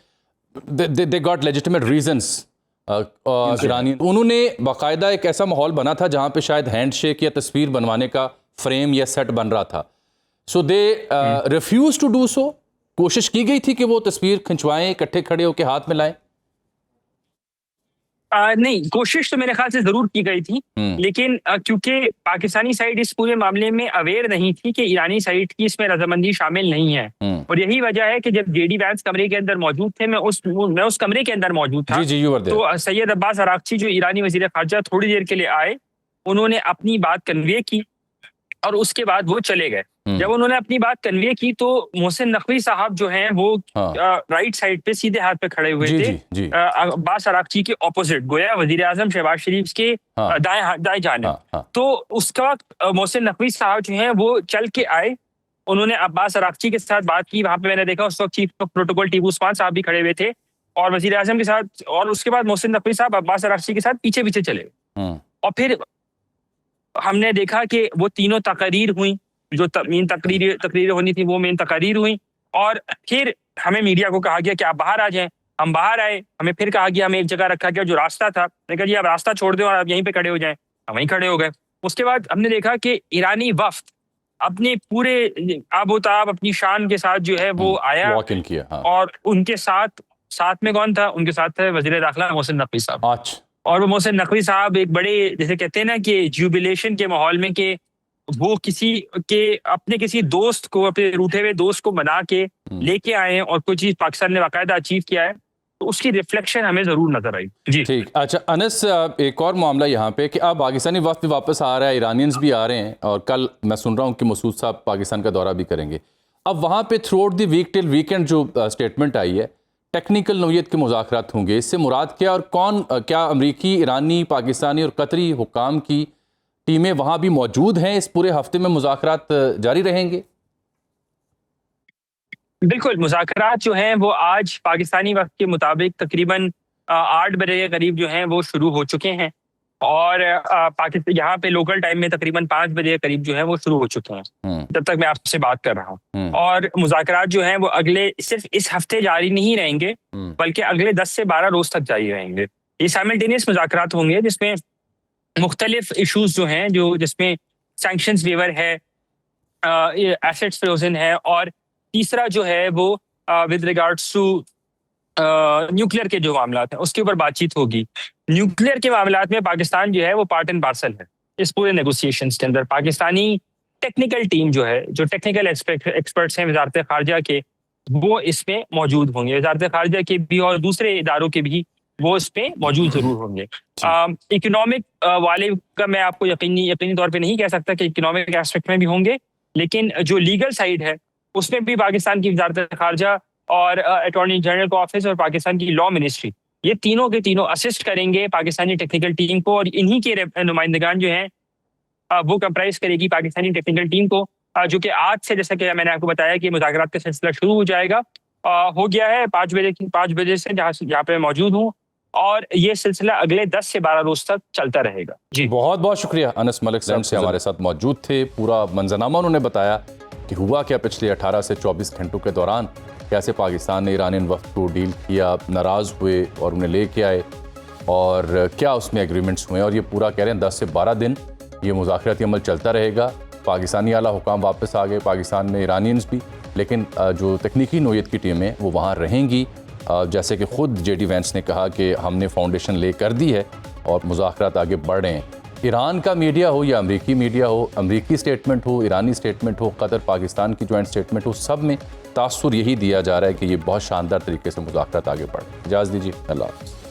दे गॉट लेजिटिमेट रीजंस। ईरानी उन्होंने बाकायदा एक ऐसा माहौल बना था जहाँ पे शायद हैंडशेक या तस्वीर बनवाने का फ्रेम या सेट बन रहा था। So they refuse to do so. कोशिश की गई थी कि वो तस्वीर खिंचवाएं, इकट्ठे खड़े होकर हाथ मिलाएं। नहीं, कोशिश तो मेरे ख्याल से जरूर की गई थी, लेकिन क्योंकि पाकिस्तानी साइड इस पूरे मामले में अवेयर नहीं थी कि ईरानी साइड की इसमें रजामंदी शामिल नहीं है। और यही वजह है कि जब जेडी वैंस कमरे के अंदर मौजूद थे, मैं उस कमरे के अंदर मौजूद था। जी, तो सैयद अब्बास अरागची जो ईरानी वजीर खारजा थोड़ी देर के लिए आए, उन्होंने अपनी बात कन्वे की और उसके बाद वो चले गए। जब उन्होंने अपनी बात कन्वे की तो मोहसिन नकवी साहब जो हैं वो राइट साइड पे सीधे हाथ पे खड़े हुए थे, अब्बास अरागची के ऑपोजिट, गोया वजीर आजम शहबाज शरीफ के दाएं जानिब। तो उसका मोहसिन नकवी साहब जो हैं वो चल के आए, उन्होंने अब्बास अरागची के साथ बात की। वहां पे मैंने देखा उस वक्त chief of protocol Tipu Usman साहब भी खड़े हुए थे और वजीर आजम के साथ, और उसके बाद मोहसिन नकवी साहब अब्बास अरागची के साथ पीछे पीछे चले गए। और फिर हमने देखा कि वो तीनों तकरीर हुई, जो मेन तकरीर होनी थी वो मेन तकरीर हुई। और फिर हमें मीडिया को कहा गया कि आप बाहर आ जाएं। हम बाहर आए, हमें फिर कहा गया, हमें एक जगह रखा गया जो रास्ता था। मैंने कहा जी आप रास्ता छोड़ दो और आप यहीं पे खड़े हो जाएं। हम वहीं खड़े हो गए। उसके बाद हमने देखा कि ईरानी वफ्द अपने पूरे आबोताब अपनी शान के साथ जो है वो आया, वॉक इन किया। और उनके साथ में कौन था? उनके साथ थे वजीर दाखिला मोहसिन नकवी साहब। और वो मोहसिन नकवी साहब एक बड़े, जैसे कहते हैं ना कि जुबिलेशन के माहौल में, कि वो अपने किसी दोस्त को, अपने रूठे हुए दोस्त को मना के लेके आए हैं और कुछ चीज पाकिस्तान ने बाकायदा अचीव किया है, तो उसकी रिफ्लेक्शन हमें जरूर नजर आई। जी ठीक। अच्छा अनस, एक और मामला यहाँ पे कि अब पाकिस्तानी वक्त भी वापस आ रहा है, ईरानियंस भी आ रहे हैं, और कल मैं सुन रहा हूँ कि मसूद साहब पाकिस्तान का दौरा भी करेंगे। अब वहाँ पे throughout the week till weekend जो स्टेटमेंट आई है, टेक्निकल नौयत के मुज़ाकरात होंगे, इससे मुराद क्या? और कौन, क्या अमरीकी, ईरानी, पाकिस्तानी और कतरी हुकाम की टीमें वहाँ भी मौजूद हैं? इस पूरे हफ्ते में मुज़ाकरात जारी रहेंगे? बिल्कुल, मुज़ाकरात जो हैं वो आज पाकिस्तानी वक्त के मुताबिक तकरीबन 8 बजे के करीब जो हैं वो शुरू हो चुके हैं, और यहाँ पे लोकल टाइम में तकरीबन 5 बजे के करीब जो है वो शुरू हो चुके हैं जब तक मैं आपसे बात कर रहा हूँ। और मुज़ाकरात जो हैं वो अगले, सिर्फ इस हफ्ते जारी नहीं रहेंगे, बल्कि अगले 10 से 12 रोज तक जारी रहेंगे। ये साइमल्टेनियस मुज़ाकरात होंगे जिसमें मुख्तलिफ इशूज जो हैं, जिसमें सैंक्शंस वेवर है, एसेट्स फ्रोजन है, और तीसरा जो है वो विद रिगार्ड्स टू न्यूक्लियर के जो मामलात हैं उसके ऊपर बातचीत होगी। न्यूक्लियर के मामलात में पाकिस्तान जो है वो पार्ट एंड पार्सल है इस पूरे नेगोशिएशंस के अंदर। पाकिस्तानी टेक्निकल टीम जो है, जो टेक्निकल एक्सपर्ट्स हैं वजारत खारजा के, वो इसमें मौजूद होंगे। वजारत खारजा के भी और दूसरे इदारों के भी वो इसमें मौजूद जरूर होंगे। इकोनॉमिक वाले का मैं आपको यकीनी तौर पे नहीं कह सकता कि इकोनॉमिक एस्पेक्ट में भी होंगे, लेकिन जो लीगल साइड है उसमें भी पाकिस्तान की वजारत खारजा और अटॉर्नी जनरल का ऑफिस और पाकिस्तान की लॉ मिनिस्ट्री, ये तीनों के तीनों असिस्ट करेंगे पाकिस्तानी टेक्निकल टीम को, और इन्हीं के नुमाइंदगान जो हैं वो कंप्राइज करेगी पाकिस्तानी टेक्निकल टीम को, जो कि आज से, जैसा कि मैंने आपको बताया कि मुज़ाकरात का सिलसिला शुरू हो जाएगा, हो गया है 5 बजे से जहाँ पे मौजूद हूँ, और ये सिलसिला अगले 10 से 12 रोज तक चलता रहेगा। जी बहुत बहुत शुक्रिया। अनस मलिक साहब से हमारे साथ मौजूद थे। पूरा मंजरनामा उन्होंने बताया कि हुआ क्या पिछले 18 से 24 घंटों के दौरान, कैसे पाकिस्तान ने ईरानियन वक्त को डील किया, नाराज़ हुए और उन्हें लेके आए, और क्या उसमें एग्रीमेंट्स हुए। और ये पूरा कह रहे हैं 10 से 12 दिन ये मुज़ाकराती अमल चलता रहेगा। पाकिस्तानी आला हुकाम वापस आ गए, पाकिस्तान में ईरानियंस भी, लेकिन जो तकनीकी नौयत की टीमें वो वहाँ रहेंगी। जैसे कि ख़ुद जेडी वैंस ने कहा कि हमने फाउंडेशन ले कर दी है और मुज़ाकरात आगे बढ़ रहे हैं। ईरान का मीडिया हो या अमरीकी मीडिया हो, अमरीकी स्टेटमेंट हो, ईरानी स्टेटमेंट हो, कतर पाकिस्तान की जॉइंट स्टेटमेंट हो, सब में तासुर यही दिया जा रहा है कि ये बहुत शानदार तरीके से मुज़ाकरात आगे बढ़। इजाज़त दीजिए, अल्लाह हाफ़िज़।